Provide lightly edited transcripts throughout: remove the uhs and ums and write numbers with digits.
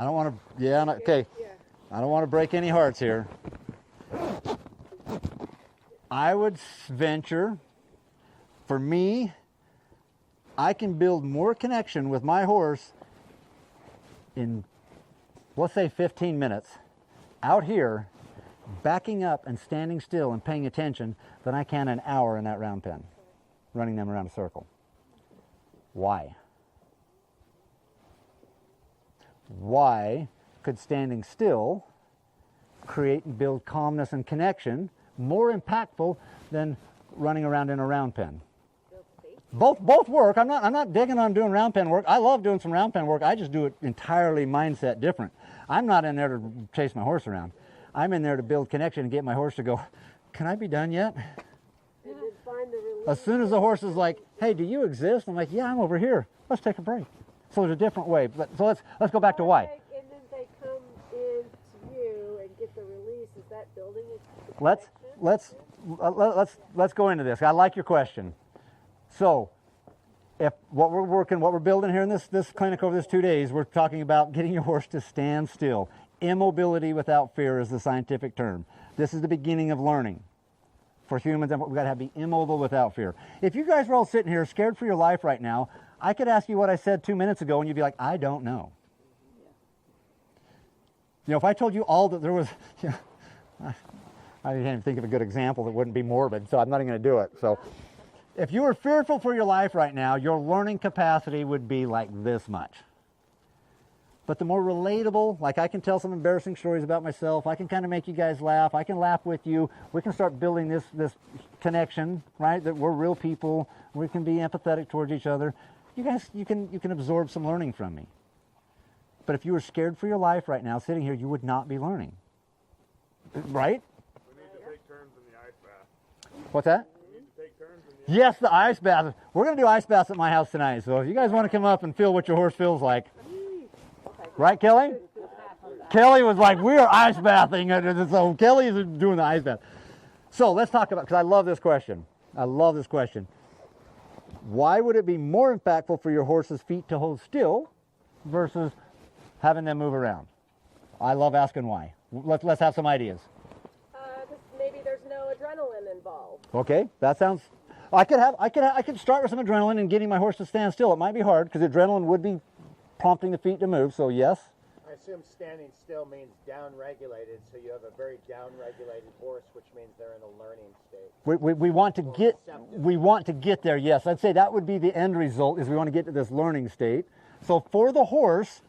I don't want to, yeah, okay. I don't want to break any hearts here. I would venture, for me, I can build more connection with my horse in, let's say 15 minutes, out here, backing up and standing still and paying attention than I can an hour in that round pen, running them around a circle. Why? Why could standing still create and build calmness and connection more impactful than running around in a round pen? Both work. I'm not digging on doing round pen work. I love doing some round pen work. I just do it entirely mindset different. I'm not in there to chase my horse around. I'm in there to build connection and get my horse to go, can I be done yet? And then find the relief. As soon as the horse is like, hey, do you exist? I'm like, yeah, I'm over here. Let's take a break. So there's a different way. So let's go back to why. And then they come into you and get the release. Is that building a Let's go into this. I like your question. So, if what we're building here in this clinic over this 2 days, we're talking about getting your horse to stand still. Immobility without fear is the scientific term. This is the beginning of learning. For humans, we've got to be immobile without fear. If you guys were all sitting here scared for your life right now, I could ask you what I said 2 minutes ago and you'd be like, I don't know. You know, if I told you all that there was, you know, I can't even think of a good example that wouldn't be morbid, so I'm not even going to do it. So, if you were fearful for your life right now, your learning capacity would be like this much. But the more relatable, like I can tell some embarrassing stories about myself, I can kind of make you guys laugh, I can laugh with you, we can start building this connection, right? That we're real people, we can be empathetic towards each other. You guys, you can absorb some learning from me. But if you were scared for your life right now, sitting here, you would not be learning. Right? We need to take turns in the ice bath. What's that? We need to take turns in the Yes, the ice bath. We're going to do ice baths at my house tonight. So if you guys want to come up and feel what your horse feels like. Right, Kelly? Kelly was like, we are ice bathing. So Kelly is doing the ice bath. So let's talk about, because I love this question. I love this question. Why would it be more impactful for your horse's feet to hold still versus having them move around? I love asking why. Let's have some ideas. Maybe there's no adrenaline involved. Okay, that sounds. I could start with some adrenaline and getting my horse to stand still. It might be hard because adrenaline would be prompting the feet to move. So yes. I assume standing still means downregulated, so you have a very downregulated horse, which means they're in a learning state. We want to get there. Yes, I'd say that would be the end result. Is we want to get to this learning state. So for the horse,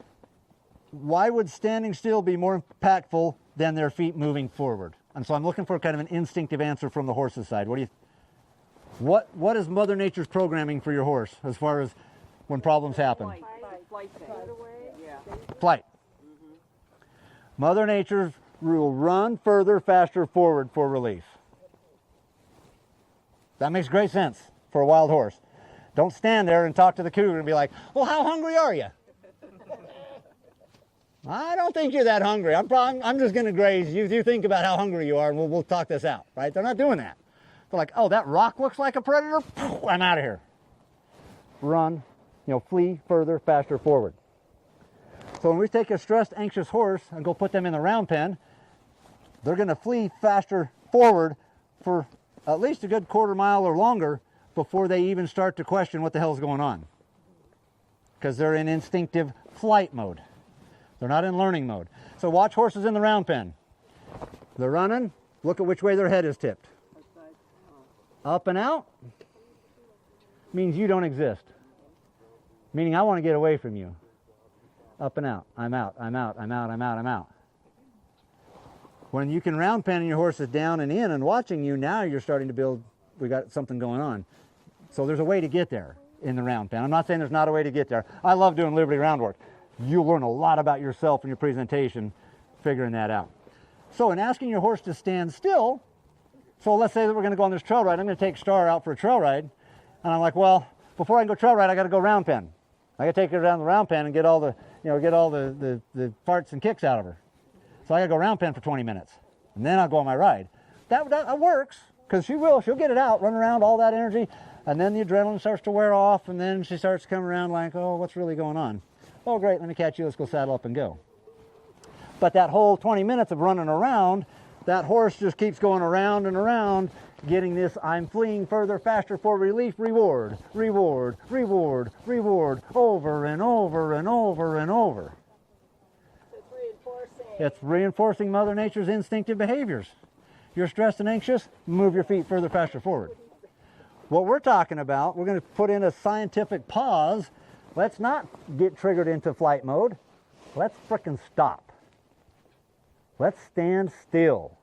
why would standing still be more impactful than their feet moving forward? And so I'm looking for kind of an instinctive answer from the horse's side. What is Mother Nature's programming for your horse as far as when problems happen? Flight. Mother Nature will run further, faster, forward for relief. That makes great sense for a wild horse. Don't stand there and talk to the cougar and be like, well, how hungry are you? I don't think you're that hungry. I'm just going to graze. You think about how hungry you are, and we'll talk this out, right? They're not doing that. They're like, oh, that rock looks like a predator? I'm out of here. Run, flee further, faster, forward. So when we take a stressed, anxious horse and go put them in the round pen, they're going to flee faster forward for at least a good quarter mile or longer before they even start to question what the hell's going on. Because they're in instinctive flight mode. They're not in learning mode. So watch horses in the round pen. They're running. Look at which way their head is tipped. Up and out means you don't exist. Meaning I want to get away from you. Up and out. I'm out. I'm out. I'm out. I'm out. I'm out. When you can round pen and your horse is down and in and watching you, now you're starting to build, we got something going on. So there's a way to get there in the round pen. I'm not saying there's not a way to get there. I love doing Liberty round work. You'll learn a lot about yourself in your presentation figuring that out. So in asking your horse to stand still, so let's say that we're going to go on this trail ride. I'm going to take Star out for a trail ride. And I'm like, well, before I can go trail ride, I got to go round pen. I got to take her down the round pen and get all the farts and kicks out of her. So I got to go round pen for 20 minutes. And then I'll go on my ride. That works, because she'll get it out, run around, all that energy. And then the adrenaline starts to wear off, and then she starts to come around like, oh, what's really going on? Oh, great, let me catch you, let's go saddle up and go. But that whole 20 minutes of running around, that horse just keeps going around and around, getting this I'm fleeing further, faster for relief, reward, reward, reward, reward, over and over and over and over. So it's reinforcing. It's reinforcing Mother Nature's instinctive behaviors. You're stressed and anxious, move your feet further, faster forward. What we're talking about, we're going to put in a scientific pause. Let's not get triggered into flight mode. Let's frickin' stop. Let's stand still.